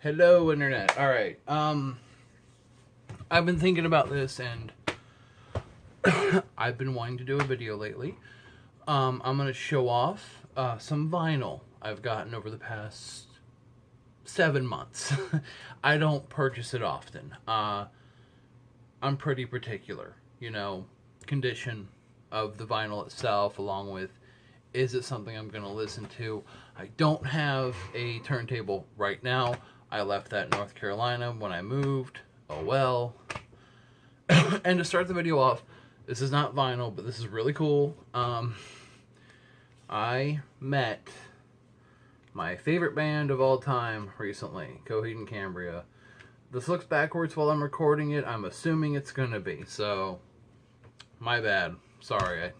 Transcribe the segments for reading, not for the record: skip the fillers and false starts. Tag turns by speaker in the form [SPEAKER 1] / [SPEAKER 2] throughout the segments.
[SPEAKER 1] Hello, Internet. All right. I've been thinking about this, and I've been wanting to do a video lately. I'm gonna show off some vinyl I've gotten over the past 7 months. I don't purchase it often. I'm pretty particular, condition of the vinyl itself, along with is it something I'm gonna listen to. I don't have a turntable right now. I left that in North Carolina when I moved. Oh well. And to start the video off, this is not vinyl, but this is really cool. I met my favorite band of all time recently, Coheed and Cambria. This looks backwards while I'm recording it. I'm assuming it's gonna be, so my bad. Sorry,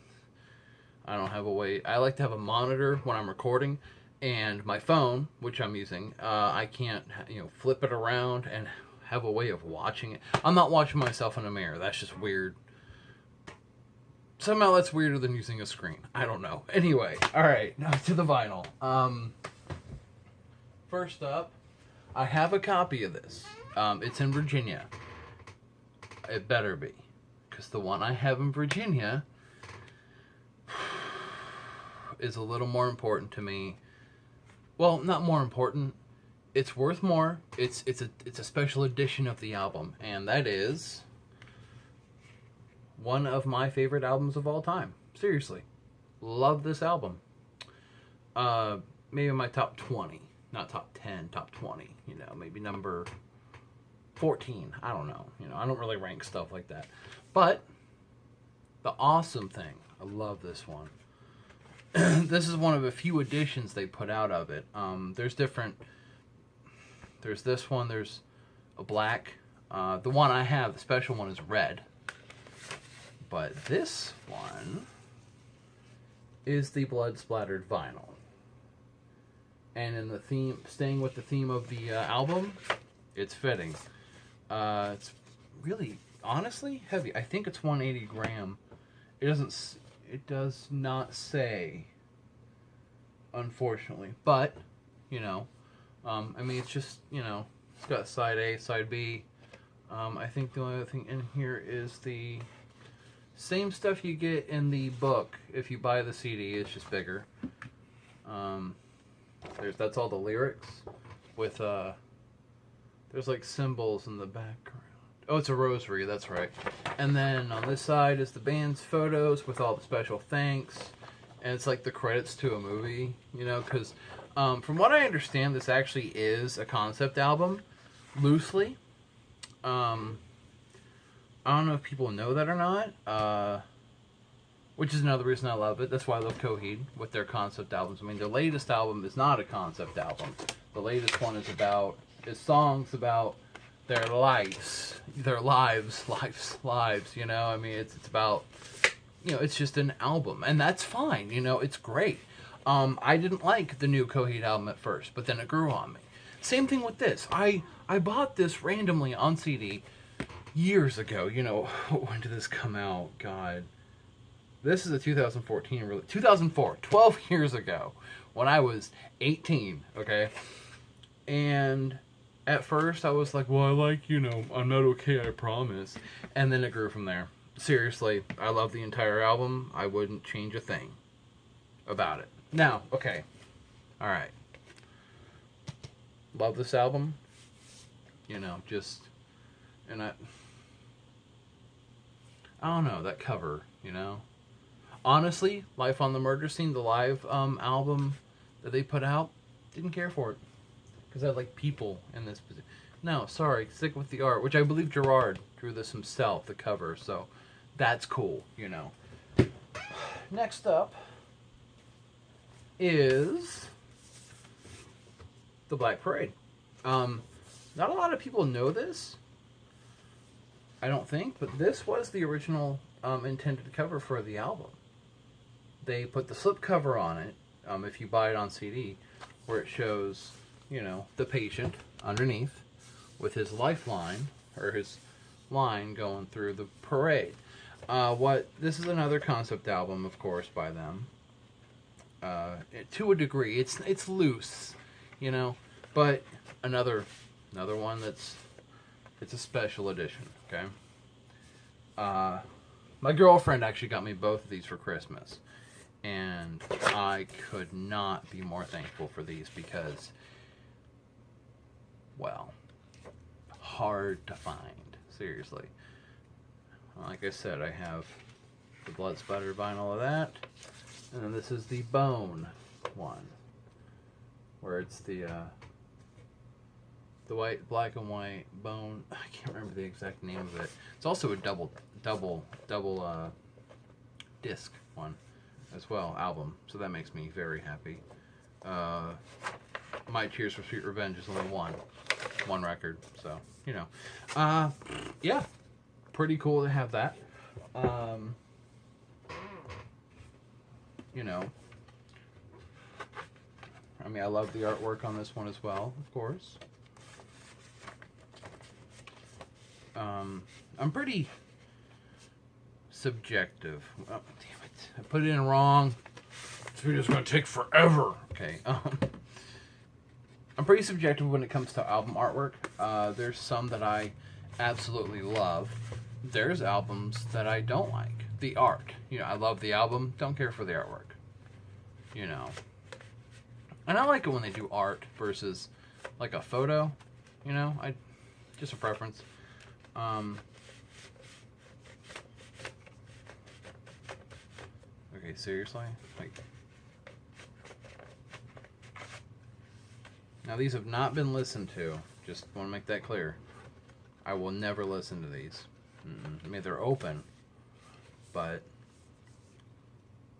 [SPEAKER 1] I don't have a way. I like to have a monitor when I'm recording, and my phone, which I'm using, I can't, flip it around and have a way of watching it. I'm not watching myself in a mirror. That's just weird. Somehow that's weirder than using a screen. I don't know. Anyway, all right, now to the vinyl. First up, I have a copy of this. It's in Virginia. It better be, because the one I have in Virginia is a little more important to me. Well, not more important. It's worth more. It's a special edition of the album, and that is one of my favorite albums of all time. Seriously, love this album. Maybe my top 20, not top 10, top 20. Maybe number 14. I don't know. I don't really rank stuff like that. But the awesome thing, I love this one. This is one of a few editions they put out of it. There's this one, there's a black. The one I have, the special one, is red. But this one is the blood-splattered vinyl. And in the theme, staying with the theme of the album, it's fitting. It's really, honestly, heavy. I think it's 180 gram. It does not say, unfortunately, but, it's just, it's got side A, side B. I think the only other thing in here is the same stuff you get in the book if you buy the CD. It's just bigger. That's all the lyrics with, there's like symbols in the background. Oh, it's a rosary, that's right. And then on this side is the band's photos with all the special thanks. And it's like the credits to a movie, because from what I understand, this actually is a concept album, loosely. I don't know if people know that or not, which is another reason I love it. That's why I love Coheed with their concept albums. Their latest album is not a concept album. The latest one is songs about their lives. It's about, it's just an album, and that's fine. It's great. I didn't like the new Coheed album at first, but then it grew on me. Same thing with this. I bought this randomly on CD years ago. When did this come out? God. This is a 2014 release. 2004, 12 years ago, when I was 18, okay? And at first I was like, well, I like, I'm Not Okay, I Promise. And then it grew from there. Seriously, I love the entire album. I wouldn't change a thing about it. Now, okay. Alright. Love this album. And I don't know, that cover, Honestly, Life on the Murder Scene, the live album that they put out, didn't care for it. Because I had, people in this position. No, sorry, stick with the art, which I believe Gerard drew this himself, the cover, so that's cool, Next up is the Black Parade. Not a lot of people know this, I don't think, but this was the original intended cover for the album. They put the slipcover on it, if you buy it on CD, where it shows, the patient underneath with his lifeline, or his line going through the parade. This is another concept album, of course, by them. To a degree. It's loose, but another Another one it's a special edition, okay? My girlfriend actually got me both of these for Christmas. And I could not be more thankful for these because, well, hard to find. Seriously. Like I said, I have the blood splatter vinyl of that. And then this is the bone one. Where it's the white, black and white bone. I can't remember the exact name of it. It's also a double disc one as well, album. So that makes me very happy. My Tears for Sweet Revenge is only one record, so you know. Yeah, pretty cool to have that. You know, I mean, I love the artwork on this one as well, of course. I'm pretty subjective. Oh, damn it. I put it in wrong. This video's going to take forever. Okay. I'm pretty subjective when it comes to album artwork. There's some that I absolutely love. There's albums that I don't like. The art. You know, I love the album, don't care for the artwork. You know. And I like it when they do art versus like a photo. You know, just a preference. Okay, seriously? Like, now these have not been listened to. Just want to make that clear. I will never listen to these. I mean, they're open, but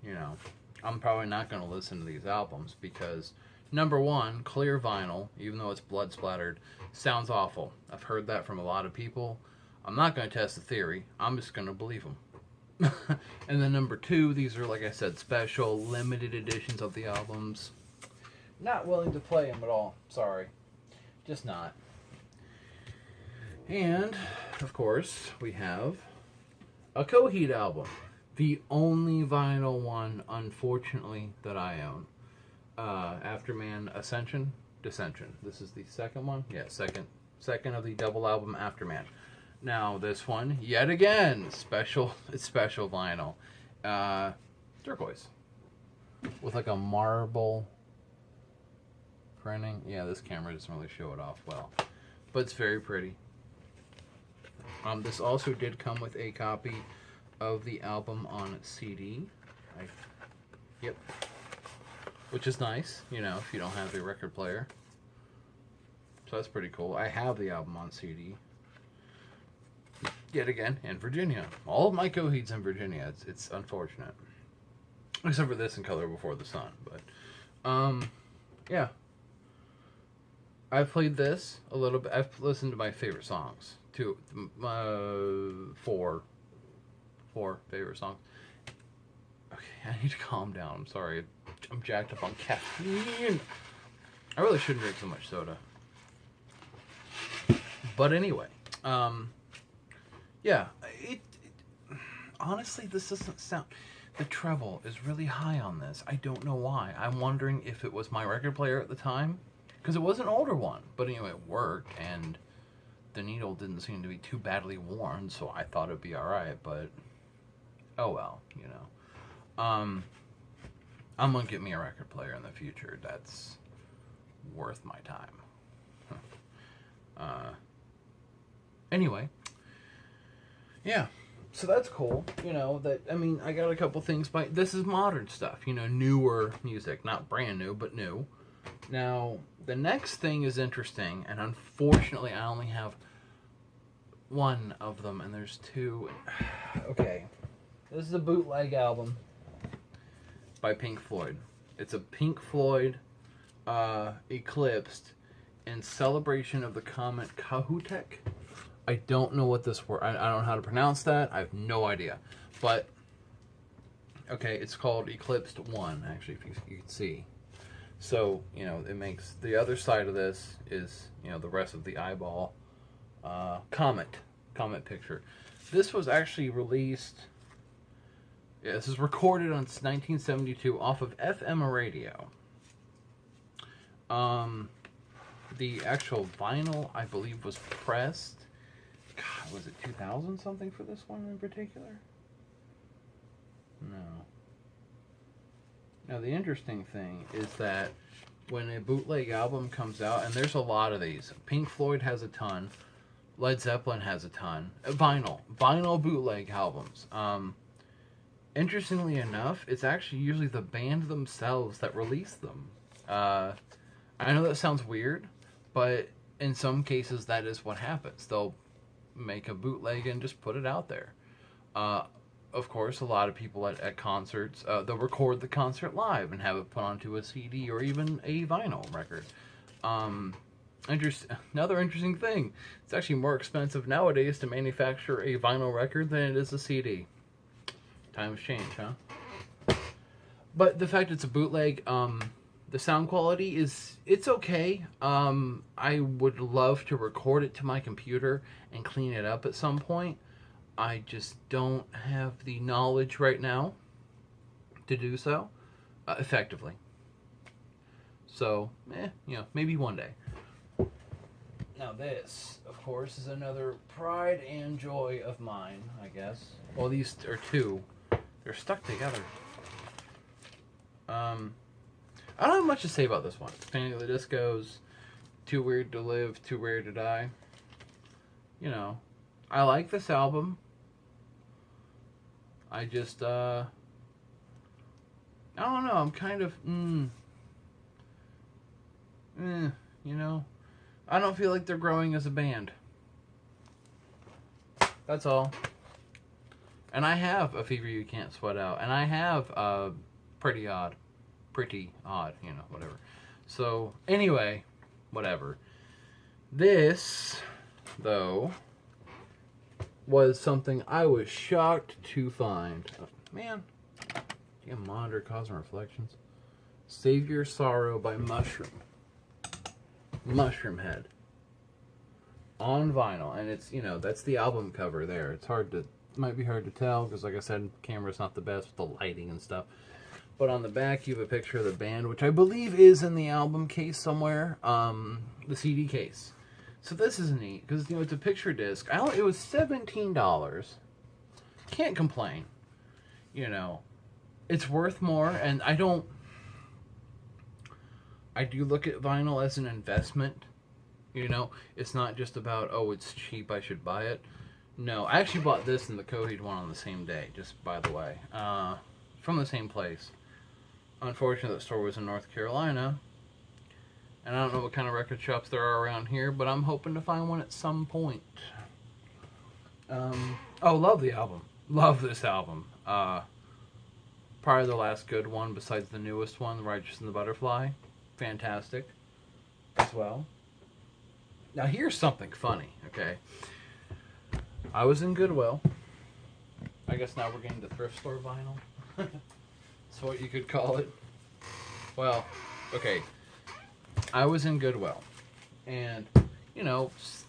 [SPEAKER 1] you know, I'm probably not going to listen to these albums because number one, clear vinyl, even though it's blood splattered, sounds awful. I've heard that from a lot of people. I'm not going to test the theory. I'm just going to believe them. And then number two, these are, like I said, special, limited editions of the albums. Not willing to play them at all. Sorry. Just not. And, of course, we have a Coheed album. The only vinyl one, unfortunately, that I own. Afterman Ascension, Dissension. This is the second one. Yeah, second of the double album Afterman. Now this one, yet again, it's special vinyl. Turquoise. With like a marble printing. Yeah, this camera doesn't really show it off well. But it's very pretty. This also did come with a copy of the album on CD. Yep. Which is nice, you know, if you don't have a record player. So that's pretty cool. I have the album on CD. Yet again, in Virginia. All of my Coheed's in Virginia. It's unfortunate. Except for this in Color Before the Sun. But, yeah. I've played this a little bit. I've listened to my favorite songs. Four favorite songs. Okay, I need to calm down. I'm sorry. I'm jacked up on caffeine. I really shouldn't drink so much soda. But anyway, yeah, honestly, this doesn't sound... The treble is really high on this. I don't know why. I'm wondering if it was my record player at the time. Because it was an older one. But anyway, it worked, and the needle didn't seem to be too badly worn, so I thought it'd be alright, but... Oh well, you know. I'm gonna get me a record player in the future. That's worth my time. Anyway, yeah, so that's cool. You know, that, I mean, I got a couple things by, this is modern stuff, you know, newer music, not brand new, but new. Now, the next thing is interesting, and unfortunately, I only have one of them, and there's two. Okay, this is a bootleg album by Pink Floyd. It's a Pink Floyd Eclipsed in celebration of the comet Kahutek. I don't know what this word... I don't know how to pronounce that. I have no idea. But, okay, it's called Eclipsed 1, actually, if you can see. So, you know, it makes... The other side of this is, you know, the rest of the eyeball comet picture. This was actually released... Yeah, this is recorded on 1972 off of FM radio. the actual vinyl, I believe, was pressed. God, was it 2000 something for this one in particular? No. Now, the interesting thing is that when a bootleg album comes out, and there's a lot of these, Pink Floyd has a ton, Led Zeppelin has a ton, vinyl bootleg albums. Interestingly enough, it's actually usually the band themselves that release them. I know that sounds weird, but in some cases that is what happens. They'll make a bootleg and just put it out there. Of course, a lot of people at concerts, they'll record the concert live and have it put onto a CD or even a vinyl record. Another interesting thing, it's actually more expensive nowadays to manufacture a vinyl record than it is a CD. Times change, huh? But the fact it's a bootleg, the sound quality it's okay. I would love to record it to my computer and clean it up at some point. I just don't have the knowledge right now to do so effectively. So, maybe one day. Now this, of course, is another pride and joy of mine, I guess. Well, these are two. They're stuck together. I don't have much to say about this one. Panic at the Disco's Too Weird to Live, Too Rare to Die. I like this album. I just, I don't know, I'm kind of, I don't feel like they're growing as a band. That's all. And I have A Fever You Can't Sweat Out. And I have Pretty Odd, whatever. So, anyway, whatever. This, though, was something I was shocked to find. Oh, man, damn monitor causing reflections. Save Your Sorrow by Mushroom. Mushroomhead. On vinyl. And it's, that's the album cover there. It's might be hard to tell because, like I said, camera's not the best with the lighting and stuff. But on the back, you have a picture of the band, which I believe is in the album case somewhere. The CD case. So this is neat because, it's a picture disc. It was $17. Can't complain. It's worth more, and I do look at vinyl as an investment. It's not just about, it's cheap, I should buy it. No, I actually bought this and the Coheed one on the same day, just by the way. From the same place. Unfortunately, the store was in North Carolina. And I don't know what kind of record shops there are around here, but I'm hoping to find one at some point. Love the album. Love this album. Probably the last good one besides the newest one, The Righteous and the Butterfly. Fantastic as well. Now here's something funny, okay? I was in Goodwill. I guess now we're getting to thrift store vinyl. That's what you could call it. Well, okay. I was in Goodwill. And,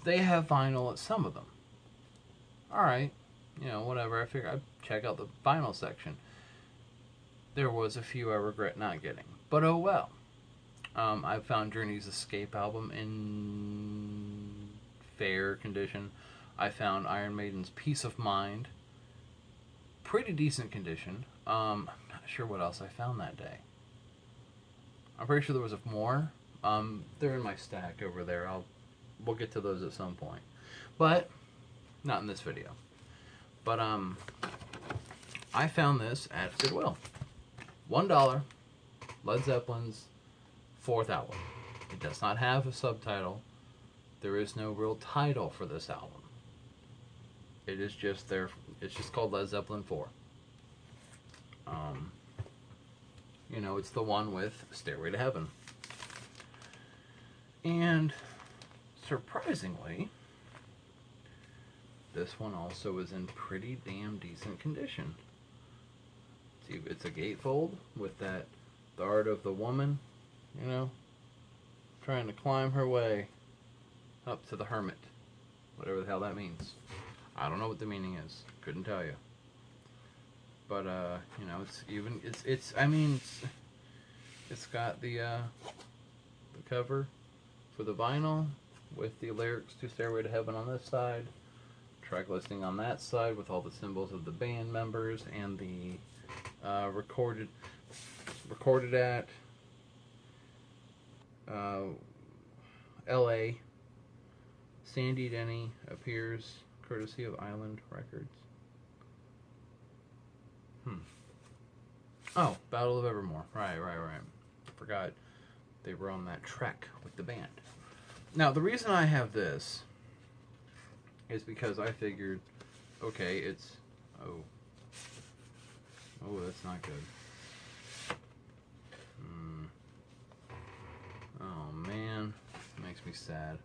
[SPEAKER 1] they have vinyl at some of them. Alright. Whatever. I figured I'd check out the vinyl section. There was a few I regret not getting. But oh well. I found Journey's Escape album in fair condition. I found Iron Maiden's Peace of Mind. Pretty decent condition. I'm not sure what else I found that day. I'm pretty sure there was more. They're in my stack over there. We'll get to those at some point. But, not in this video. But, I found this at Goodwill. $1. Led Zeppelin's 4th album. It does not have a subtitle. There is no real title for this album. It is just it's just called Led Zeppelin 4. It's the one with Stairway to Heaven. And surprisingly, this one also is in pretty damn decent condition. See, it's a gatefold with the art of the woman, trying to climb her way up to the hermit. Whatever the hell that means. I don't know what the meaning is. Couldn't tell you. But, it's got the cover for the vinyl with the lyrics to Stairway to Heaven on this side, track listing on that side with all the symbols of the band members and the recorded at L.A. Sandy Denny appears courtesy of Island Records. Oh, Battle of Evermore. Right. I forgot they were on that trek with the band. Now, the reason I have this is because I figured, okay, it's... Oh, that's not good. Oh, man. It makes me sad.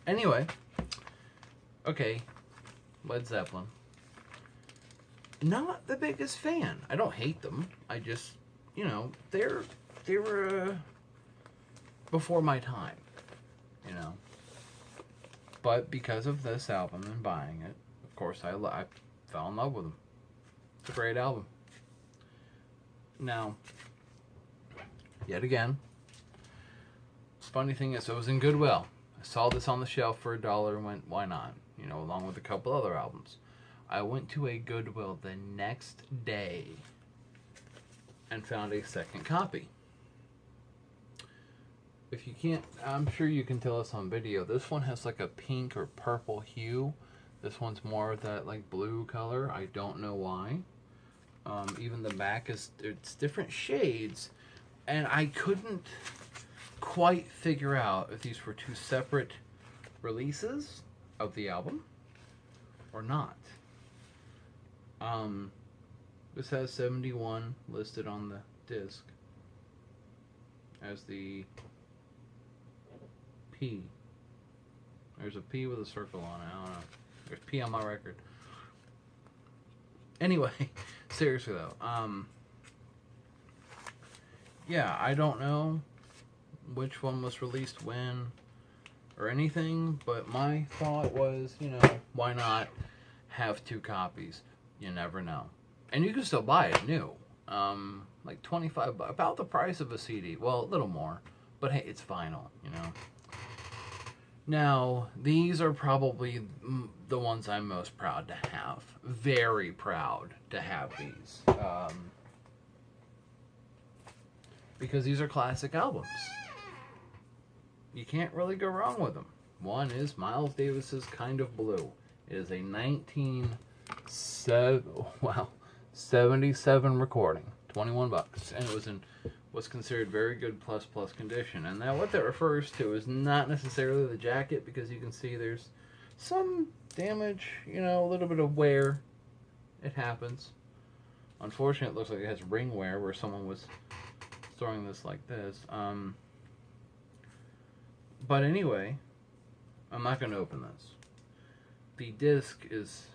[SPEAKER 1] Anyway. Okay. Led Zeppelin. Not the biggest fan. I don't hate them. I just, you know, they were before my time, you know. But because of this album and buying it, of course, I fell in love with them. It's a great album. Now, yet again, the funny thing is, I was in Goodwill. I saw this on the shelf for $1 and went, why not? You know, along with a couple other albums. I went to a Goodwill the next day and found a second copy. If you can't, I'm sure you can tell us on video, this one has like a pink or purple hue. This one's more of that like blue color. I don't know why. Even the back it's different shades, and I couldn't quite figure out if these were two separate releases of the album or not. This has 71 listed on the disc as the P. There's a P with a circle on it. I don't know. There's P on my record. Anyway, seriously though, yeah, I don't know which one was released when or anything, but my thought was, you know, why not have two copies? You never know. And you can still buy it new. Like $25, about the price of a CD. Well, a little more, but hey, it's vinyl, you know. Now, these are probably the ones I'm most proud to have. Very proud to have these. Because these are classic albums. You can't really go wrong with them. One is Miles Davis's Kind of Blue. It is a 1977 recording. $21. And it was in what's considered very good plus condition. And now what that refers to is not necessarily the jacket, because you can see there's some damage, you know, a little bit of wear. It happens. Unfortunately, it looks like it has ring wear where someone was storing this like this. But anyway, I'm not going to open this. The disc is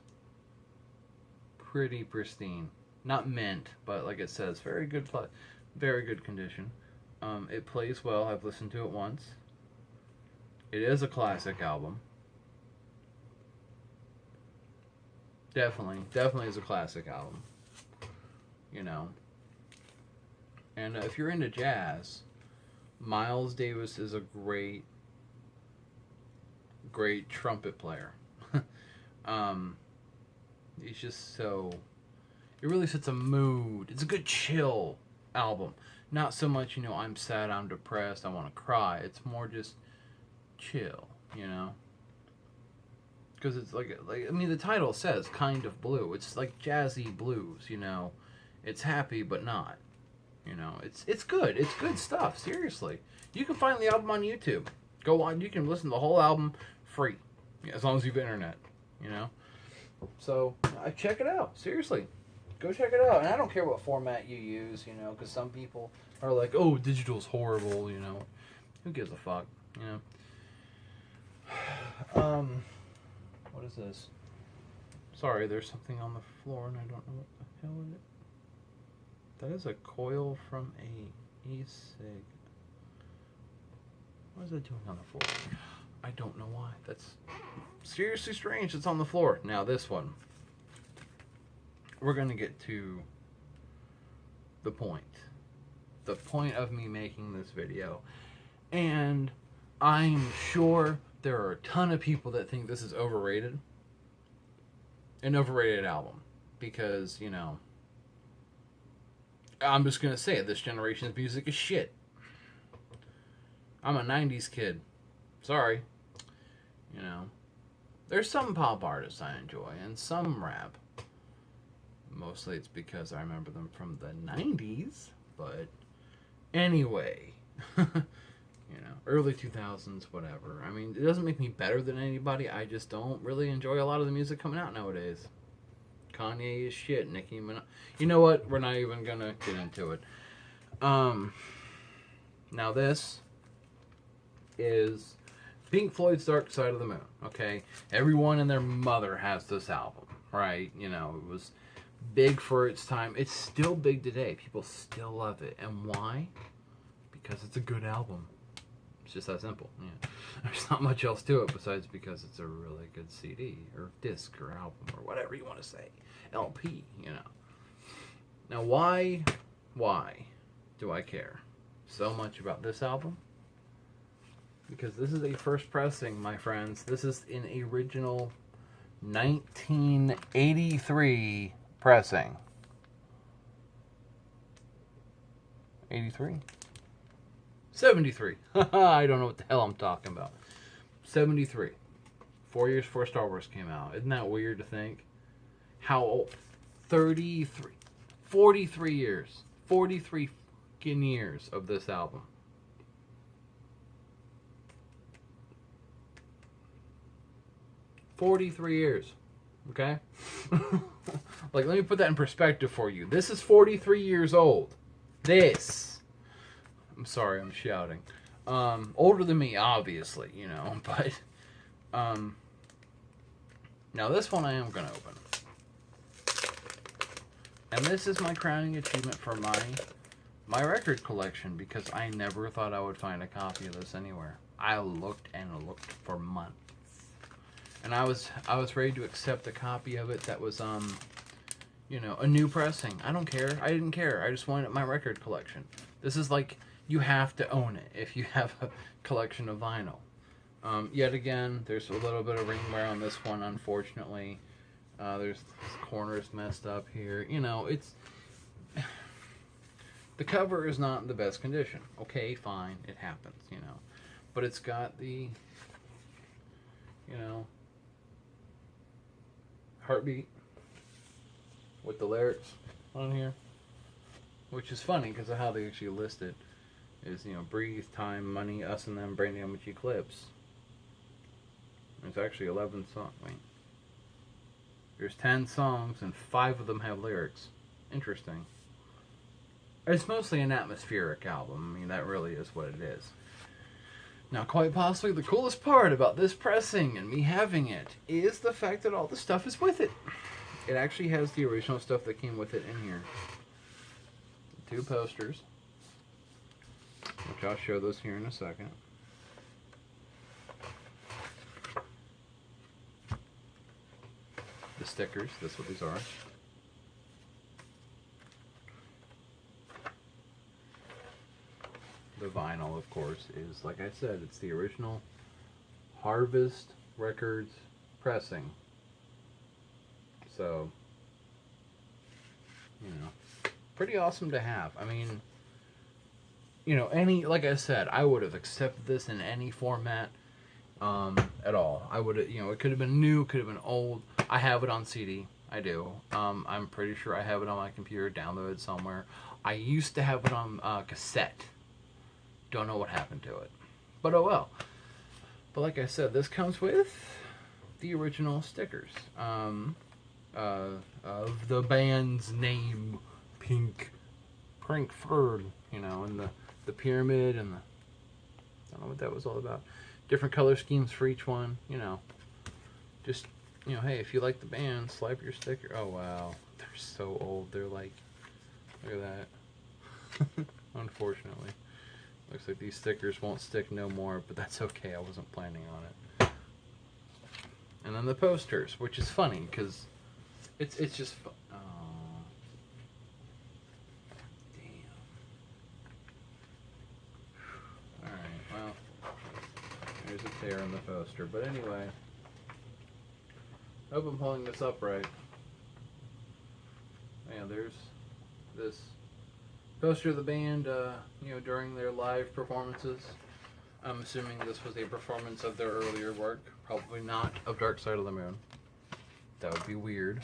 [SPEAKER 1] pretty pristine. Not mint, but like it says, very good condition. It plays well. I've listened to it once. It is a classic album. Definitely is a classic album. You know. And if you're into jazz, Miles Davis is a great trumpet player. He's just so... It really sets a mood. It's a good chill album. Not so much, you know, I'm sad, I'm depressed, I want to cry. It's more just chill, you know? Because it's like, I mean, the title says Kind of Blue. It's like jazzy blues, you know? It's happy, but not. You know, it's good. It's good stuff, seriously. You can find the album on YouTube. Go on, you can listen to the whole album free. As long as you've internet, you know? So, check it out, seriously. Go check it out. And I don't care what format you use, you know, because some people are like, oh, digital's horrible, you know. Who gives a fuck, you know? What is this? Sorry, there's something on the floor and I don't know what the hell it is. That is a coil from a e-cig. What is that doing on the floor? I don't know why. That's seriously strange. It's on the floor. Now this one. We're going to get to the point. The point of me making this video. And I'm sure there are a ton of people that think this is overrated. An overrated album. Because, you know, I'm just going to say it. This generation's music is shit. I'm a 90s kid. Sorry. You know. There's some pop artists I enjoy and some rap. Mostly it's because I remember them from the 90s. But anyway. You know, early 2000s, whatever. I mean, it doesn't make me better than anybody. I just don't really enjoy a lot of the music coming out nowadays. Kanye is shit. Nicki Minaj. You know what? We're not even gonna get into it. Now this is Pink Floyd's Dark Side of the Moon. Okay, everyone and their mother has this album, right? You know, it was big for its time. It's still big today. People still love it, and why? Because it's a good album. It's just that simple. Yeah. There's not much else to it besides because it's a really good CD or disc or album or whatever you want to say. LP, you know. Now, why do I care so much about this album? Because this is a first pressing, my friends. This is an original 1983 pressing. 83? 73. I don't know what the hell I'm talking about. 73. 4 years before Star Wars came out. Isn't that weird to think? How old? 33. 43 years. 43 fucking years of this album. "43 years. Okay? Like, let me put that in perspective for you. This is 43 years old. This. I'm sorry, I'm shouting. Older than me, obviously, you know, but, now this one I am going to open. And this is my crowning achievement for my record collection, because I never thought I would find a copy of this anywhere. I looked and looked for months. And I was ready to accept a copy of it that was, you know, a new pressing. I don't care. I didn't care. I just wanted it in my record collection. This is like, you have to own it if you have a collection of vinyl. Yet again, there's a little bit of ring wear on this one, unfortunately. There's corners messed up here. You know, it's... The cover is not in the best condition. Okay, fine, it happens, you know. But it's got the, you know, Heartbeat with the lyrics on here. Which is funny because of how they actually list it. Is, you know, Breathe, Time, Money, Us and Them, Brain Damage, Eclipse. There's actually 11 songs. Wait. There's 10 songs and 5 of them have lyrics. Interesting. It's mostly an atmospheric album. I mean, that really is what it is. Now, quite possibly the coolest part about this pressing and me having it is the fact that all the stuff is with it. It actually has the original stuff that came with it in here. 2 posters, which I'll show those here in a second. The stickers, that's what these are. The vinyl, of course, is, like I said, it's the original Harvest Records pressing. So, you know, pretty awesome to have. I mean, you know, like I said, I would have accepted this in any format at all. I would have, you know, it could have been new, could have been old. I have it on CD. I do. I'm pretty sure I have it on my computer, downloaded somewhere. I used to have it on cassette. Don't know what happened to it. But oh well. But like I said, this comes with the original stickers of the band's name, Pink Floyd, you know, and the pyramid and the, I don't know what that was all about. Different color schemes for each one, you know. Just, you know, hey, if you like the band, slap your sticker. Oh wow, they're so old. They're like, look at that. Unfortunately. Looks like these stickers won't stick no more, but that's okay. I wasn't planning on it. And then the posters, which is funny because it's just fun. Oh, damn. All right. Well, There's a tear in the poster. But anyway, I hope I'm holding this up right. Yeah, there's this poster of the band, during their live performances. I'm assuming this was a performance of their earlier work. Probably not of Dark Side of the Moon. That would be weird.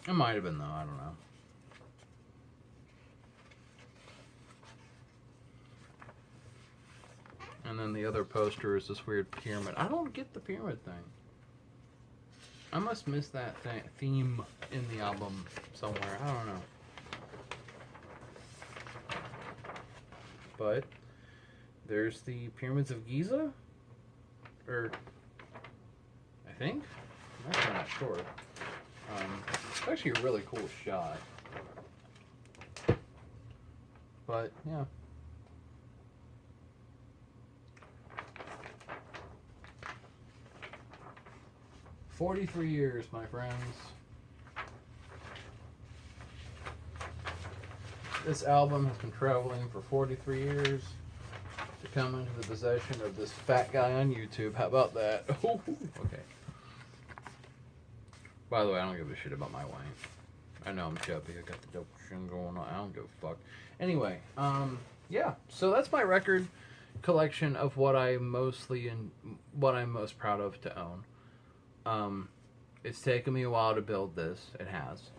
[SPEAKER 1] It might have been, though. I don't know. And then the other poster is this weird pyramid. I don't get the pyramid thing. I must miss that theme in the album somewhere. I don't know. But there's the Pyramids of Giza? Or, I think? I'm actually not sure. It's actually a really cool shot. But, yeah. "43 years, my friends. This album has been traveling for 43 years to come into the possession of this fat guy on YouTube. How about that? Okay. By the way, I don't give a shit about my weight. I know I'm chubby. I got the dope shit going on. I don't give a fuck. Anyway, yeah. So that's my record collection of what I'm most proud of to own. It's taken me a while to build this. It has.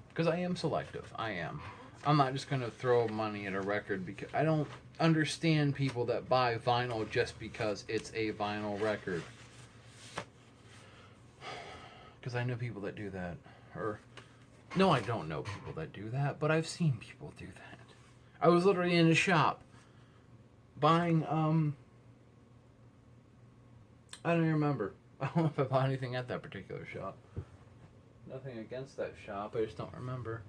[SPEAKER 1] Because I am selective. I am. I'm not just going to throw money at a record because I don't understand people that buy vinyl just because it's a vinyl record. Because I know people that do that. No, I don't know people that do that, but I've seen people do that. I was literally in a shop buying, I don't even remember. I don't know if I bought anything at that particular shop. Nothing against that shop, I just don't remember.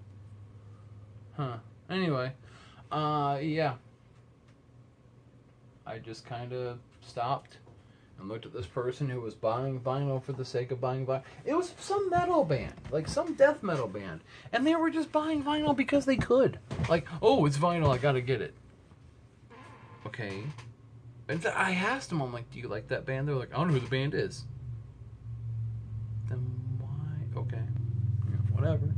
[SPEAKER 1] Anyway, yeah. I just kind of stopped and looked at this person who was buying vinyl for the sake of buying vinyl. It was some metal band, like some death metal band. And they were just buying vinyl because they could. Like, oh, it's vinyl, I gotta get it. Okay. And I asked them, I'm like, do you like that band? They're like, I don't know who the band is. Then why? Okay. Yeah, whatever.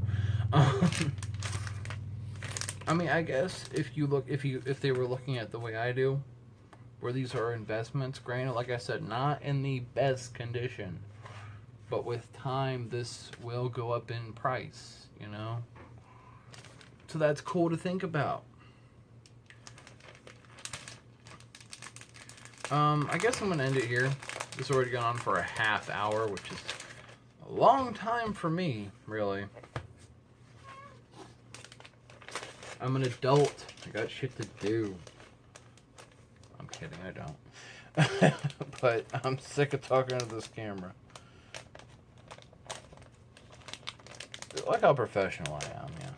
[SPEAKER 1] I mean, I guess if they were looking at the way I do, where these are investments, granted, like I said, not in the best condition, but with time, this will go up in price, So that's cool to think about. I guess I'm going to end it here. This has already gone on for a half hour, which is a long time for me, really. I'm an adult. I got shit to do. I'm kidding, I don't. But I'm sick of talking to this camera. Look how professional I am, yeah.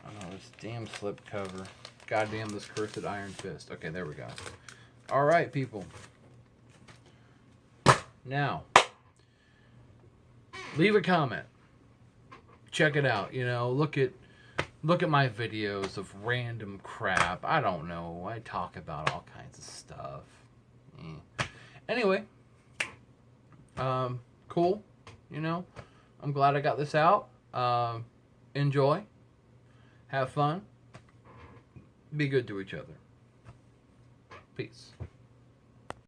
[SPEAKER 1] Oh, this damn slip cover. Goddamn this cursed Iron Fist. Okay, there we go. Alright, people. Now, leave a comment. Check it out, look at my videos of random crap. I don't know. I talk about all kinds of stuff. Anyway, cool. I'm glad I got this out. Enjoy. Have fun. Be good to each other. Peace.